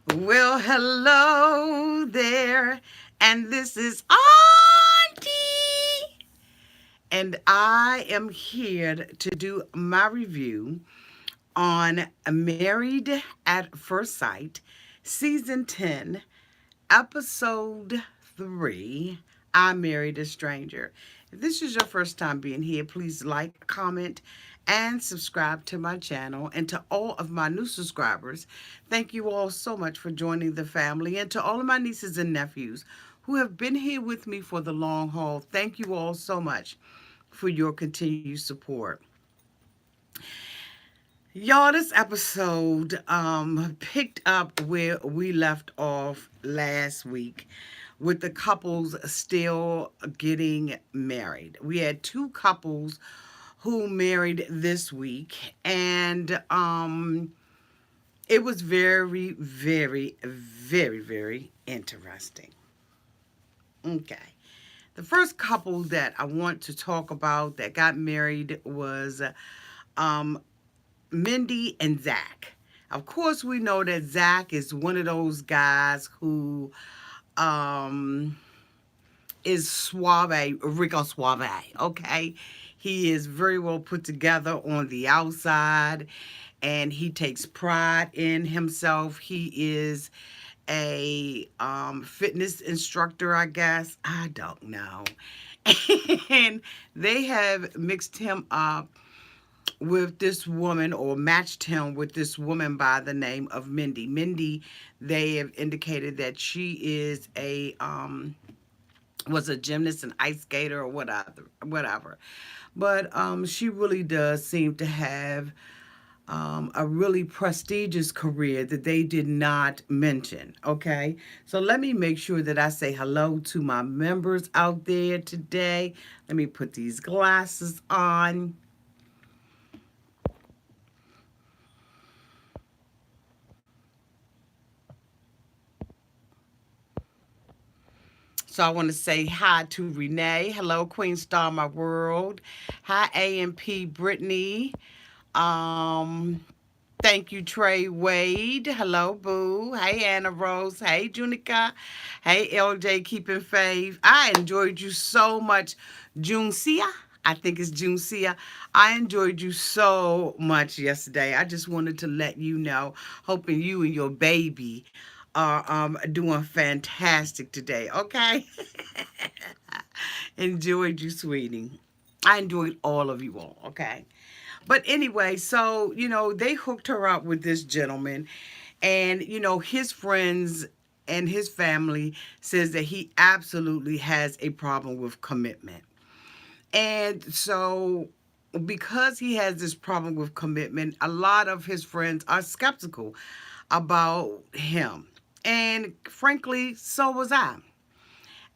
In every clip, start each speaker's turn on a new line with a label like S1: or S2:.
S1: Well, hello there, and this is Auntie, and I am here to do my review on Married at First Sight, Season 10, Episode 3. I Married a Stranger. If this is your first time being here, please like, comment, and subscribe to my channel. And to all of my new subscribers, thank you all so much for joining the family. And to all of my nieces and nephews who have been here with me for the long haul, thank you all so much for your continued support. Y'all, this episode picked up where we left off last week with the couples still getting married. We had two couples who married this week, and it was very, very, very, very interesting. Okay. The first couple that I want to talk about that got married was um, Mindy and Zach. Of course, we know that Zach is one of those guys who um, is suave, Rico Suave, okay? He is very well put together on the outside, and he takes pride in himself. He is a fitness instructor, I guess. I don't know. And they have mixed him up with this woman, or matched him with this woman by the name of Mindy. Mindy, they have indicated that she is a was a gymnast and ice skater or whatever. But she really does seem to have a really prestigious career that they did not mention. Okay, so let me make sure that I say hello to my members out there today. Let me put these glasses on. So I want to say hi to Renee. Hello, Queen Star My World. Hi, AMP Brittany. Um, Thank you, Trey Wade. Hello, Boo. Hey, Anna Rose. Hey, Junica. Hey, LJ Keeping Faith. I enjoyed you so much, Junecia. I think it's Junecia. I enjoyed you so much yesterday. I just wanted to let you know, hoping you and your baby are doing fantastic today, okay? Enjoyed you, sweetie. I enjoyed all of you all, okay? But anyway, so, they hooked her up with this gentleman, and, his friends and his family says that he absolutely has a problem with commitment. And so, because he has this problem with commitment, a lot of his friends are skeptical about him. And frankly, so was I.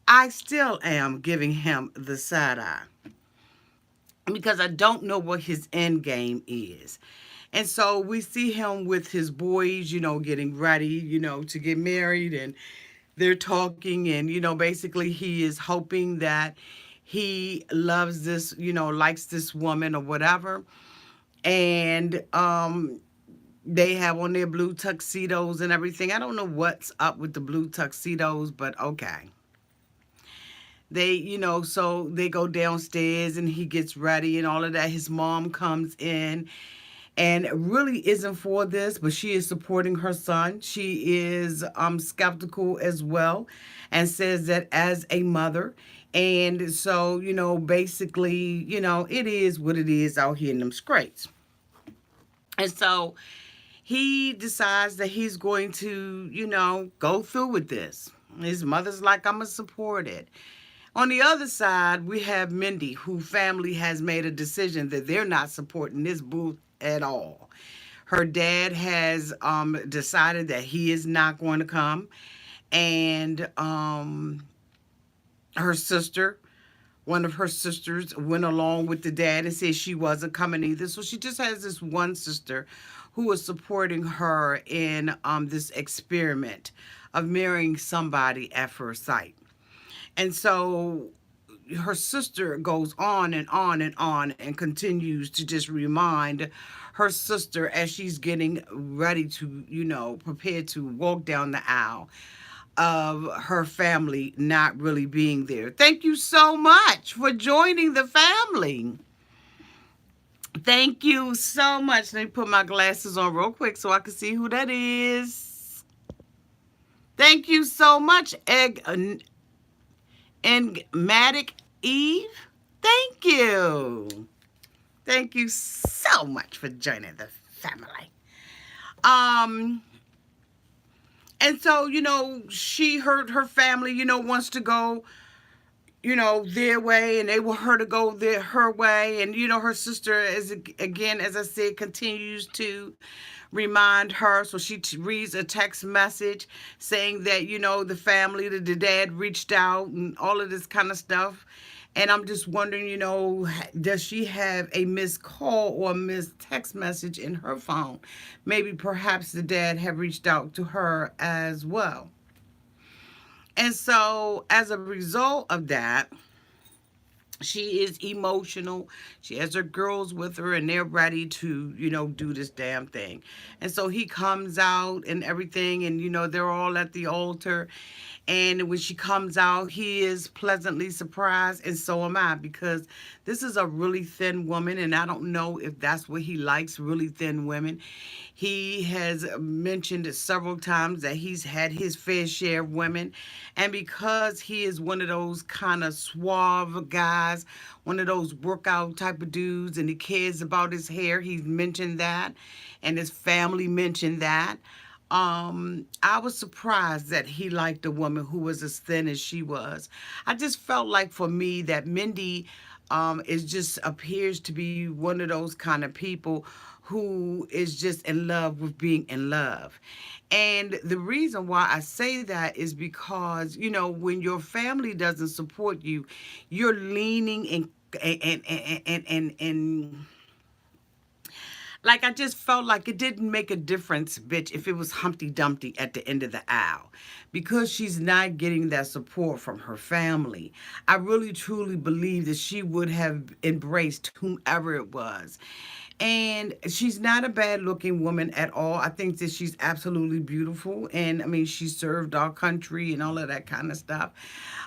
S1: I still am giving him the side eye because I don't know what his end game is. And so we see him with his boys, getting ready, to get married, and they're talking, and, basically he is hoping that he loves this, likes this woman or whatever. And they have on their blue tuxedos and everything. I don't know what's up with the blue tuxedos, but okay. They, so they go downstairs and he gets ready and all of that. His mom comes in and really isn't for this, but she is supporting her son. She is skeptical as well, and says that as a mother. And so, basically, it is what it is out here in them streets. And so he decides that he's going to, go through with this. His mother's like, I'm going to support it. On the other side, we have Mindy, who family has made a decision that they're not supporting this booth at all. Her dad has decided that he is not going to come. And her sister, one of her sisters, went along with the dad and said she wasn't coming either. So she just has this one sister who is supporting her in this experiment of marrying somebody at first sight. And so her sister goes on and on and on and continues to just remind her sister as she's getting ready to, prepared to walk down the aisle of her family not really being there. Thank you so much for joining the family. Thank you so much. Let me put my glasses on real quick so I can see who that is. Thank you so much, Enigmatic Eve. Thank you. Thank you so much for joining the family. Um, and so, she heard her family, wants to go, their way, and they want her to go her way. And, her sister, is again, as I said, continues to remind her. So she reads a text message saying that, the family, the dad reached out and all of this kind of stuff. And I'm just wondering, does she have a missed call or a missed text message in her phone? Maybe perhaps the dad have reached out to her as well. And so as a result of that, she is emotional. She has her girls with her and they're ready to, do this damn thing. And so he comes out and everything, and, they're all at the altar. And when she comes out, he is pleasantly surprised, and so am I, because this is a really thin woman, and I don't know if that's what he likes, really thin women. He has mentioned it several times that he's had his fair share of women, and because he is one of those kind of suave guys, one of those workout type of dudes, and he cares about his hair, he's mentioned that, and his family mentioned that. I was surprised that he liked a woman who was as thin as she was. I just felt like for me that Mindy is just appears to be one of those kind of people who is just in love with being in love. And the reason why I say that is because, when your family doesn't support you, you're leaning and like I just felt like it didn't make a difference, bitch, if it was Humpty Dumpty at the end of the aisle, because she's not getting that support from her family. I really truly believe that she would have embraced whomever it was. And she's not a bad looking woman at all. I think that she's absolutely beautiful. And I mean, she served our country and all of that kind of stuff.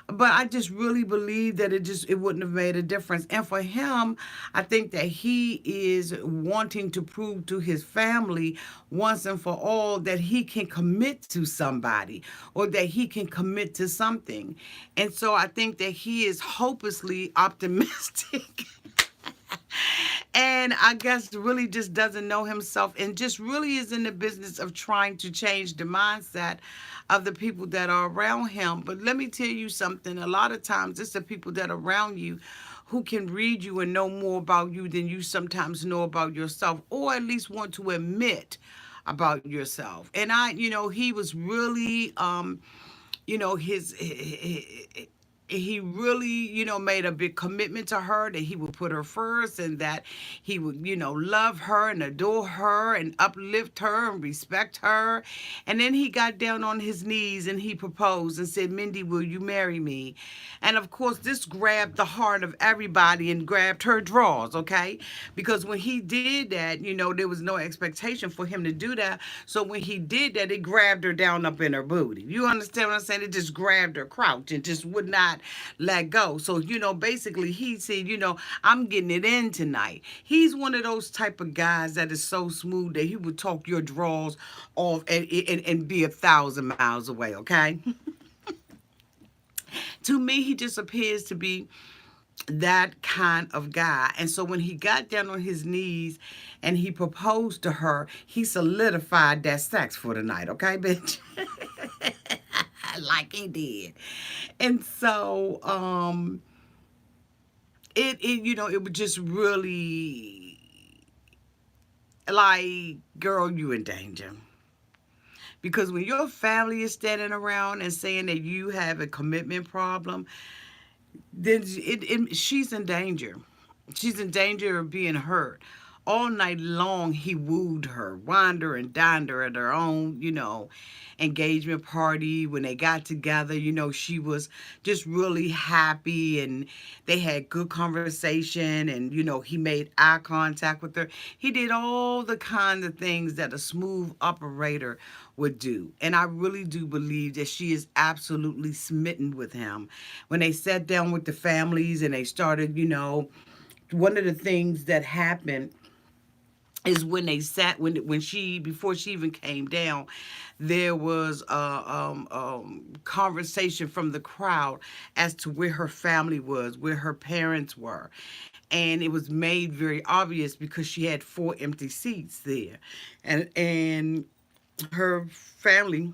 S1: But I just really believe that it wouldn't have made a difference. And for him, I think that he is wanting to prove to his family once and for all that he can commit to somebody, or that he can commit to something. And so I think that he is hopelessly optimistic. And I guess really just doesn't know himself, and just really is in the business of trying to change the mindset of the people that are around him. But let me tell you something, a lot of times it's the people that are around you who can read you and know more about you than you sometimes know about yourself, or at least want to admit about yourself. And he was really he really, made a big commitment to her, that he would put her first, and that he would, love her and adore her and uplift her and respect her. And then he got down on his knees and he proposed and said, Mindy, will you marry me? And of course, this grabbed the heart of everybody and grabbed her drawers, okay? Because when he did that, there was no expectation for him to do that. So when he did that, it grabbed her down up in her booty. You understand what I'm saying? It just grabbed her crouch and just would not let go. So, basically he said, I'm getting it in tonight. He's one of those type of guys that is so smooth that he would talk your drawers off and be 1,000 miles away, okay? To me, he just appears to be that kind of guy. And so when he got down on his knees and he proposed to her, he solidified that sex for the night, okay, bitch? Like he did. And so it was just really like, girl, you in danger. Because when your family is standing around and saying that you have a commitment problem, then she's in danger. She's in danger of being hurt. all night long he wooed her, wined her and dined her at her own, engagement party. When they got together, she was just really happy, and they had good conversation, and he made eye contact with her. He did all the kind of things that a smooth operator would do. And I really do believe that she is absolutely smitten with him. When they sat down with the families and they started, one of the things that happened is when they sat when she before she even came down, there was a conversation from the crowd as to where her family was, where her parents were, and it was made very obvious because she had four empty seats there, and her family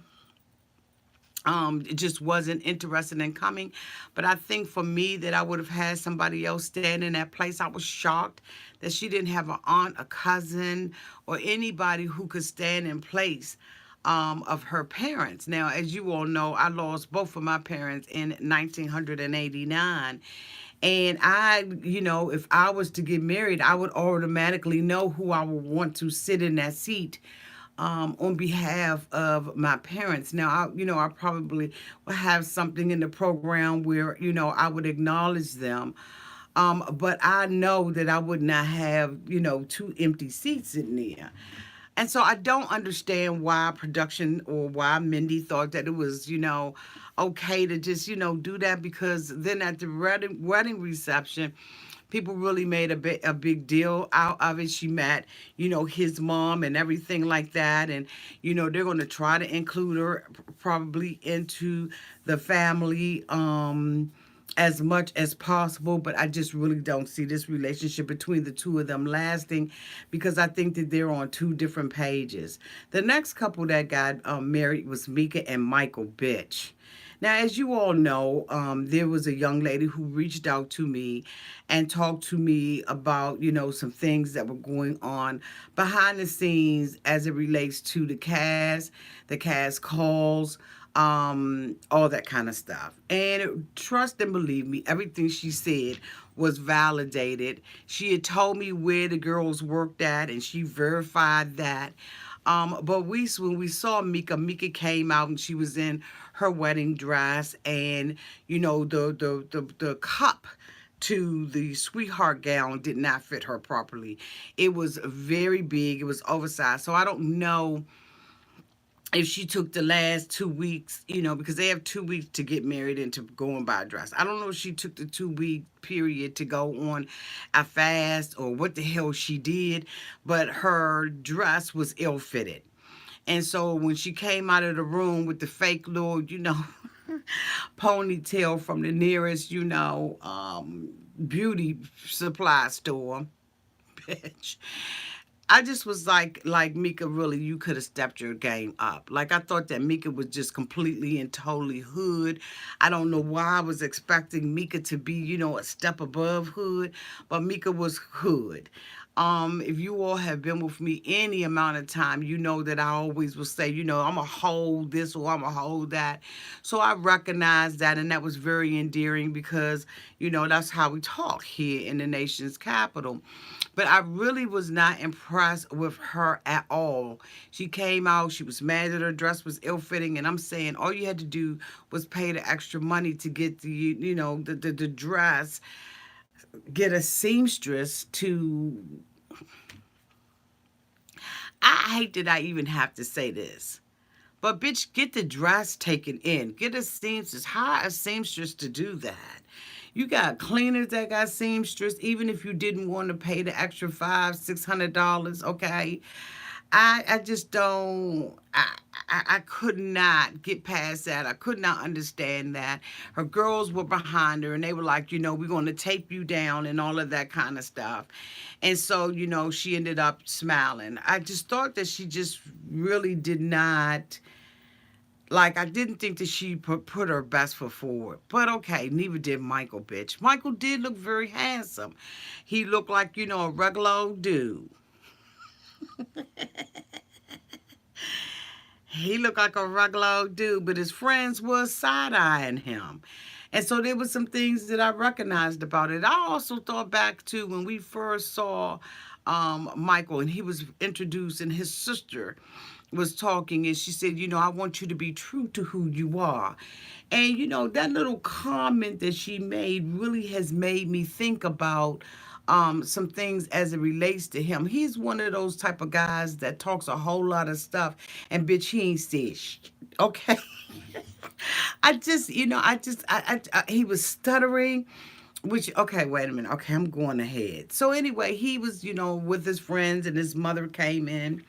S1: it just wasn't interested in coming. But I think for me that I would have had somebody else stand in that place. I was shocked that she didn't have an aunt, a cousin, or anybody who could stand in place of her parents. Now, as you all know, I lost both of my parents in 1989. And if I was to get married, I would automatically know who I would want to sit in that seat on behalf of my parents. Now, I probably will have something in the program where, I would acknowledge them. But I know that I would not have, two empty seats in there. And so I don't understand why production or why Mindy thought that it was, okay to just, do that, because then at the wedding reception, people really made a big deal out of it. She met, his mom and everything like that. And, they're going to try to include her probably into the family. As much as possible, but I just really don't see this relationship between the two of them lasting, because I think that they're on two different pages. The next couple that got married was Myka and Michael, bitch. Now, as you all know, there was a young lady who reached out to me and talked to me about, some things that were going on behind the scenes as it relates to the cast calls, all that kind of stuff. And trust and believe me, everything she said was validated. She had told me where the girls worked at, and she verified that. But when we saw Myka came out and she was in her wedding dress, and the cup to the sweetheart gown did not fit her properly. It was very big. It was oversized. So I don't know if she took the last 2 weeks, because they have 2 weeks to get married and to go and buy a dress. I don't know if she took the 2 week period to go on a fast or what the hell she did, but her dress was ill fitted. And so when she came out of the room with the fake little, ponytail from the nearest, beauty supply store, bitch. I just was like Myka, really, you could have stepped your game up. Like, I thought that Myka was just completely and totally hood. I don't know why I was expecting Myka to be, a step above hood, but Myka was hood. If you all have been with me any amount of time, you know that I always will say, I'm going to hold this or I'm going to hold that. So I recognized that, and that was very endearing because, that's how we talk here in the nation's capital. But I really was not impressed with her at all. She came out, she was mad that her dress was ill-fitting, and I'm saying all you had to do was pay the extra money to get the dress, get a seamstress to, I hate that I even have to say this, but bitch, get the dress taken in. Get a seamstress. Hire a seamstress to do that. You got cleaners that got seamstress, even if you didn't want to pay the extra $500-$600, okay? I just don't, I could not get past that. I could not understand that. Her girls were behind her and they were like, we're going to tape you down and all of that kind of stuff. And so, she ended up smiling. I just thought that she just really did not, like, I didn't think that she put her best foot forward. But okay, neither did Michael, bitch. Michael did look very handsome. He looked like, a regular old dude. He looked like a regular old dude, but his friends was side-eyeing him. And so there were some things that I recognized about it. I also thought back to when we first saw Michael, and he was introduced, and his sister was talking, and she said, I want you to be true to who you are. And that little comment that she made really has made me think about some things as it relates to him. He's one of those type of guys that talks a whole lot of stuff, and bitch, he ain't said shit. Okay. He was stuttering, which, okay, wait a minute. Okay, I'm going ahead. So anyway, he was, with his friends, and his mother came in,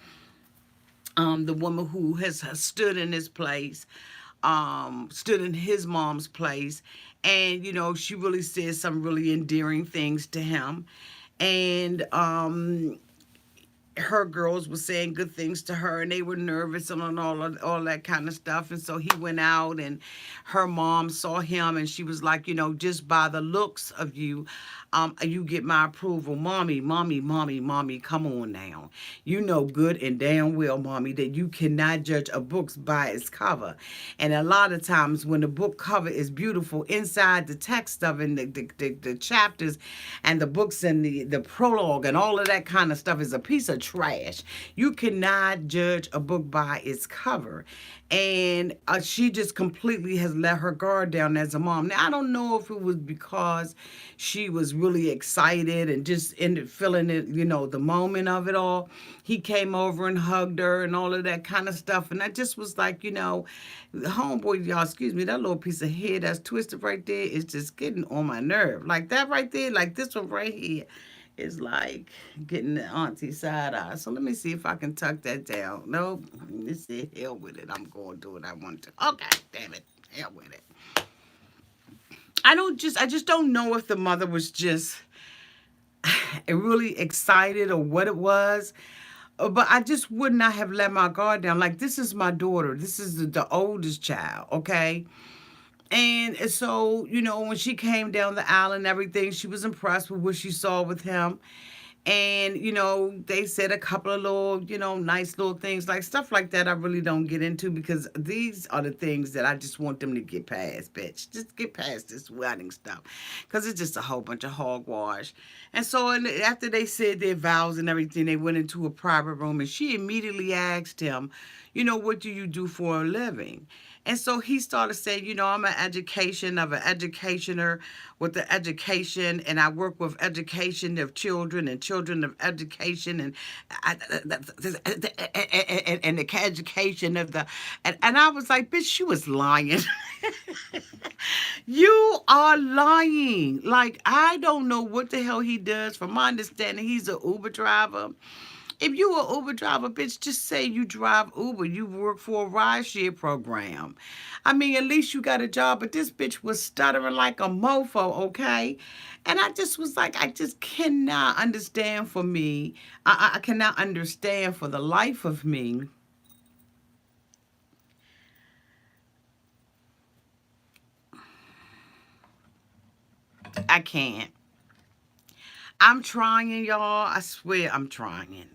S1: the woman who has stood in his place, stood in his mom's place, and she really said some really endearing things to him, and her girls were saying good things to her, and they were nervous and all that kind of stuff. And so he went out, and her mom saw him, and she was like, just by the looks of you, you get my approval. Mommy, mommy, mommy, mommy, come on now. You know good and damn well, mommy, that you cannot judge a book by its cover. And a lot of times when the book cover is beautiful, inside the text of it, and the chapters and the books and the prologue and all of that kind of stuff is a piece of trash. You cannot judge a book by its cover. And she just completely has let her guard down as a mom. Now, I don't know if it was because she was really excited and just ended feeling it, the moment of it all. He came over and hugged her and all of that kind of stuff. And I just was like, homeboy, y'all, excuse me, that little piece of hair that's twisted right there is just getting on my nerve. Like that right there, like this one right here is like getting the auntie side eye. So let me see if I can tuck that down. Nope. Let's see. Hell with it. I'm going to do what I want to. Okay, damn it. Hell with it. I just don't know if the mother was just really excited or what it was. But I just would not have let my guard down. Like, this is my daughter. This is the oldest child, okay? And so, when she came down the aisle and everything, she was impressed with what she saw with him. And, they said a couple of little, nice little things, like stuff like that I really don't get into, because these are the things that I just want them to get past, bitch. Just get past this wedding stuff, because it's just a whole bunch of hogwash. And so after they said their vows and everything, they went into a private room, and she immediately asked him, what do you do for a living? And so he started saying, I'm an education of an educationer with the education, and I work with education of children and children of education, and the education of the, and I was like, bitch, you was lying. You are lying. Like, I don't know what the hell he does. From my understanding, he's an Uber driver. If you an Uber driver, bitch, just say you drive Uber. You work for a rideshare program. I mean, at least you got a job. But this bitch was stuttering like a mofo, okay? And I just was like, I just cannot understand for me. I cannot understand for the life of me. I can't. I'm trying, y'all. I swear I'm trying.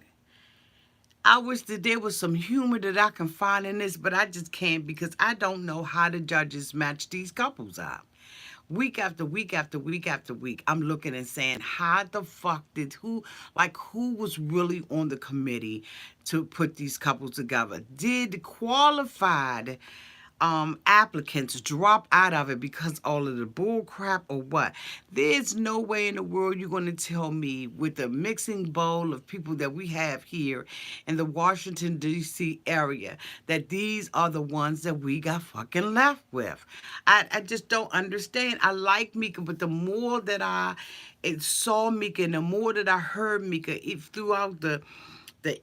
S1: I wish that there was some humor that I can find in this, but I just can't, because I don't know how the judges match these couples up. Week after week after week after week, I'm looking and saying, how the fuck who was really on the committee to put these couples together? Did qualified applicants drop out of it because all of the bull crap, or what? There's no way in the world you're going to tell me, with the mixing bowl of people that we have here in the Washington, D.C. area, that these are the ones that we got fucking left with. I just don't understand. I like Myka, but the more that I saw Myka, and the more that I heard Myka throughout the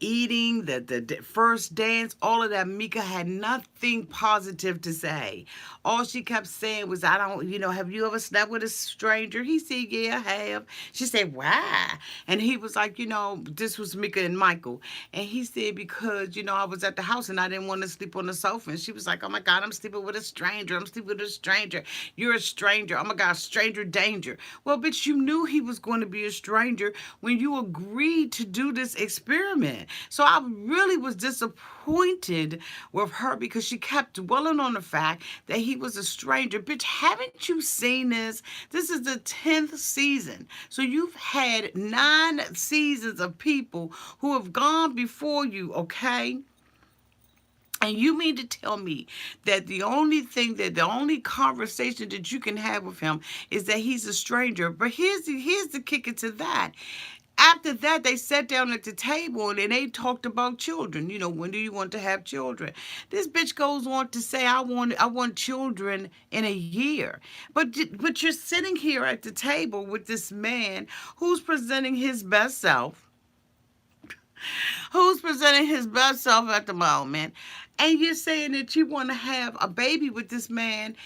S1: eating, the first dance, all of that, Myka had nothing positive to say. All she kept saying was, I don't, have you ever slept with a stranger? He said, yeah, I have. She said, why? And he was like, this was Myka and Michael. And he said, because, I was at the house and I didn't want to sleep on the sofa. And she was like, oh my God, I'm sleeping with a stranger. I'm sleeping with a stranger. You're a stranger. Oh my God, stranger danger. Well, bitch, you knew he was going to be a stranger when you agreed to do this experiment. agreement. So I really was disappointed with her because she kept dwelling on the fact that he was a stranger. Bitch, haven't you seen this? This is the 10th season. So you've had 9 seasons of people who have gone before you, okay? And you mean to tell me that the only conversation that you can have with him is that he's a stranger? But here's the kicker to that. After that, they sat down at the table and they talked about children. You know, when do you want to have children? This bitch goes on to say, I want children in a year. But you're sitting here at the table with this man who's presenting his best self, at the moment, and you're saying that you want to have a baby with this man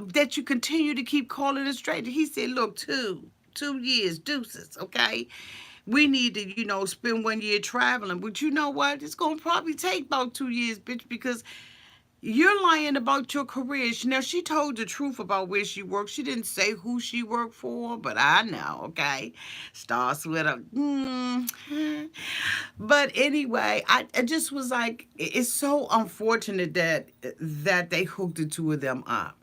S1: that you continue to keep calling a stranger. He said, look, 2 years, deuces, okay? We need to, spend 1 year traveling. But you know what? It's going to probably take about 2 years, bitch, because you're lying about your career. Now, she told the truth about where she worked. She didn't say who she worked for, but I know, okay? Starts with a, But anyway, I just was like, it's so unfortunate that they hooked the two of them up.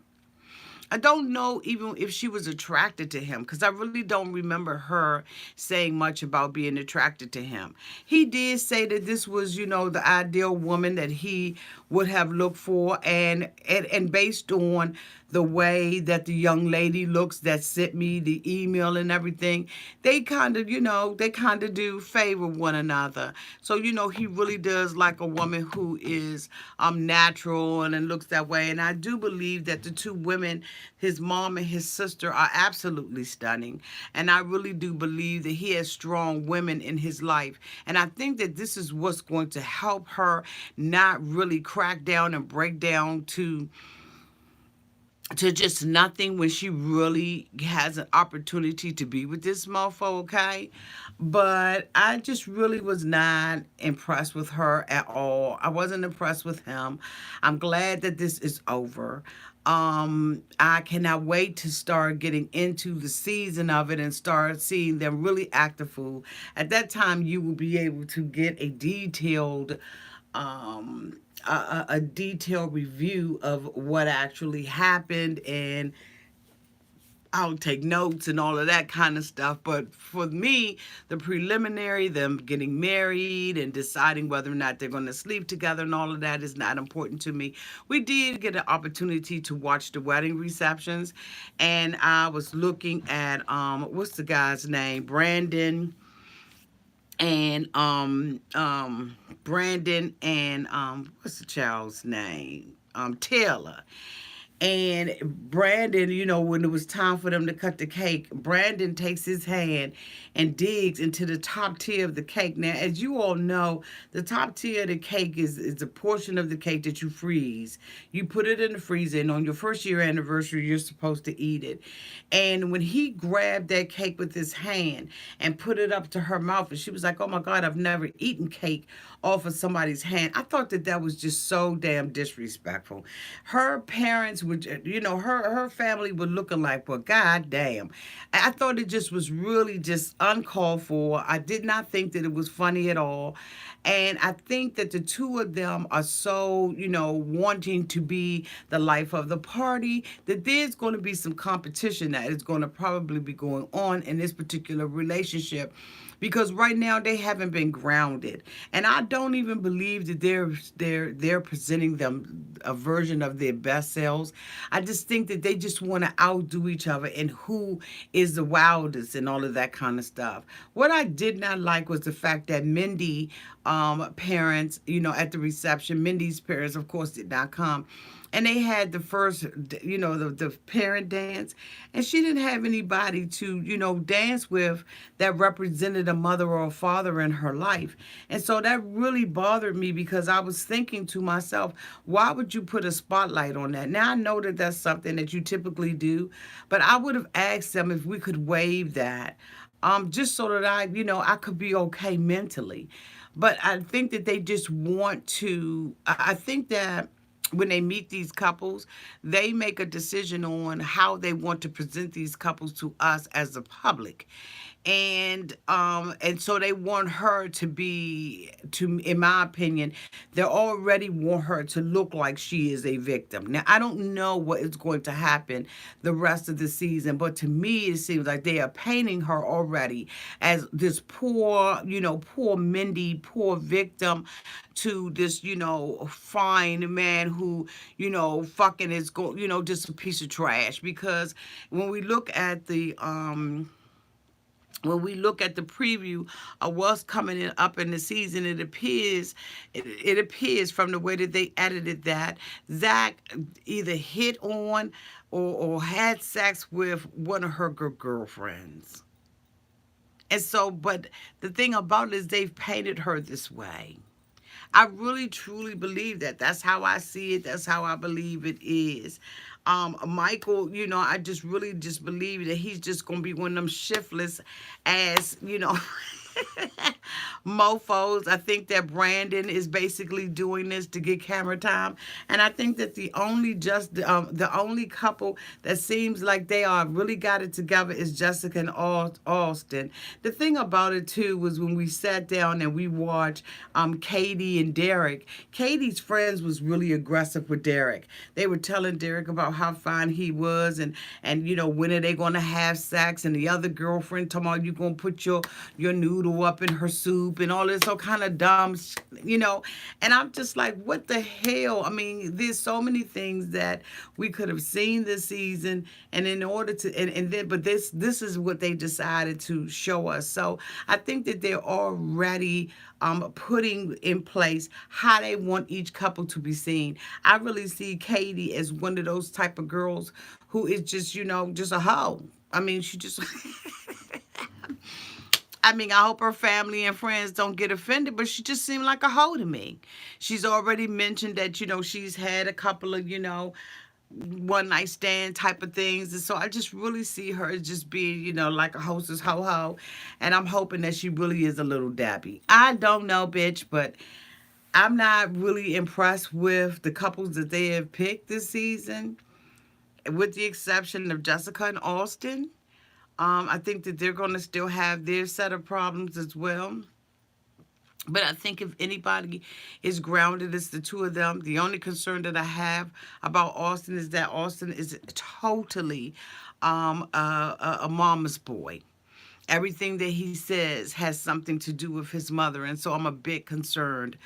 S1: I don't know even if she was attracted to him because I really don't remember her saying much about being attracted to him. He did say that this was, the ideal woman that he would have looked for, and based on the way that the young lady looks that sent me the email and everything, they kind of, do favor one another. So, he really does like a woman who is natural and looks that way. And I do believe that the two women, his mom and his sister, are absolutely stunning. And I really do believe that he has strong women in his life. And I think that this is what's going to help her not really crack down and break down to just nothing when she really has an opportunity to be with this mofo, okay? But I just really was not impressed with her at all. I wasn't impressed with him. I'm glad that this is over. I cannot wait to start getting into the season of it and start seeing them really act a fool. At that time, you will be able to get a detailed a detailed review of what actually happened, and I'll take notes and all of that kind of stuff. But for me, the preliminary, them getting married and deciding whether or not they're going to sleep together and all of that is not important to me. We did get an opportunity to watch the wedding receptions, and I was looking at what's the guy's name? Brandon and what's the child's name? Taylor. And Brandon, when it was time for them to cut the cake, Brandon takes his hand and digs into the top tier of the cake. Now, as you all know, the top tier of the cake is a portion of the cake that you freeze. You put it in the freezer, and on your first year anniversary, you're supposed to eat it. And when he grabbed that cake with his hand and put it up to her mouth, and she was like, oh my God, I've never eaten cake off of somebody's hand. I thought that was just so damn disrespectful. Her parents would, her family would look alike, but God damn. I thought it just was really just uncalled for. I did not think that it was funny at all. And I think that the two of them are so, wanting to be the life of the party, that there's going to be some competition that is going to probably be going on in this particular relationship, because right now they haven't been grounded. And I don't even believe that they're presenting them a version of their best selves. I just think that they just want to outdo each other and who is the wildest and all of that kind of stuff. What I did not like was the fact that Mindy parents, at the reception, Mindy's parents, of course, did not come. And they had the first, the parent dance. And she didn't have anybody to, dance with that represented a mother or a father in her life. And so that really bothered me, because I was thinking to myself, why would you put a spotlight on that? Now, I know that that's something that you typically do, but I would have asked them if we could waive that, just so that I could be okay mentally. But I think that they just want to, I think that when they meet these couples, they make a decision on how they want to present these couples to us as the public. And so they want her to be, to in my opinion, they already want her to look like she is a victim. Now I don't know what is going to happen the rest of the season, but to me it seems like they are painting her already as this poor, poor Mindy, poor victim, to this, fine man who, fucking is going, just a piece of trash. Because when we look at the preview of what's coming up in the season, it appears from the way that they edited that Zach either hit on or had sex with one of her girlfriends. And so, but the thing about it is they've painted her this way. I really truly believe that. That's how I see it. That's how I believe it is. Michael, I just really just believe that he's just gonna be one of them shiftless ass, mofos. I think that Brandon is basically doing this to get camera time, and I think that the only couple that seems like they are really got it together is Jessica and Austin. The thing about it too was when we sat down and we watched Katie and Derek. Katie's friends was really aggressive with Derek. They were telling Derek about how fine he was, and when are they gonna have sex, and the other girlfriend talking about you gonna put your noodle up in her soup and all this all kind of dumb. And I'm just like, what the hell? I mean, there's so many things that we could have seen this season, and in order to and then but this is what they decided to show us. So I think that they're already putting in place how they want each couple to be seen. I really see Katie as one of those type of girls who is just, just a hoe. I mean, she just I mean, I hope her family and friends don't get offended, but she just seemed like a hoe to me. She's already mentioned that, she's had a couple of, one night stand type of things. And so I just really see her as just being, like a hostess ho ho. And I'm hoping that she really is a little dabby. I don't know, bitch, but I'm not really impressed with the couples that they have picked this season, with the exception of Jessica and Austin. I think that they're going to still have their set of problems as well. But I think if anybody is grounded, it's the two of them. The only concern that I have about Austin is that Austin is totally a mama's boy. Everything that he says has something to do with his mother. And so I'm a bit concerned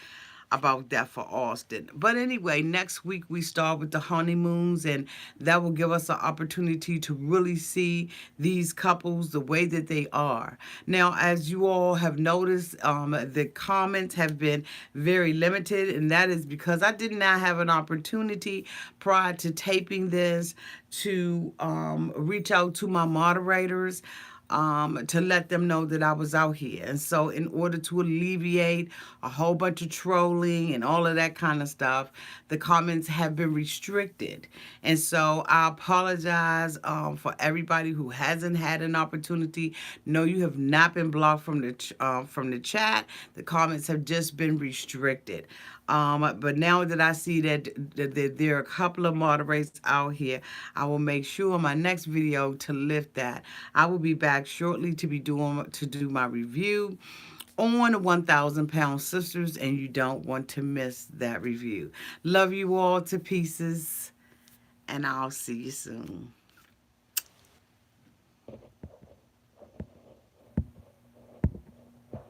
S1: about that for Austin. But anyway, next week we start with the honeymoons, and that will give us an opportunity to really see these couples the way that they are. Now, as you all have noticed, the comments have been very limited, and that is because I did not have an opportunity prior to taping this to reach out to my moderators to let them know that I was out here. And so, in order to alleviate a whole bunch of trolling and all of that kind of stuff, the comments have been restricted. And so, I apologize for everybody who hasn't had an opportunity. No, you have not been blocked from the chat. The comments have just been restricted. But now that I see that there are a couple of moderators out here, I will make sure in my next video to lift that. I will be back shortly to do my review on 1,000 Pound Sisters, and you don't want to miss that review. Love you all to pieces, and I'll see you soon.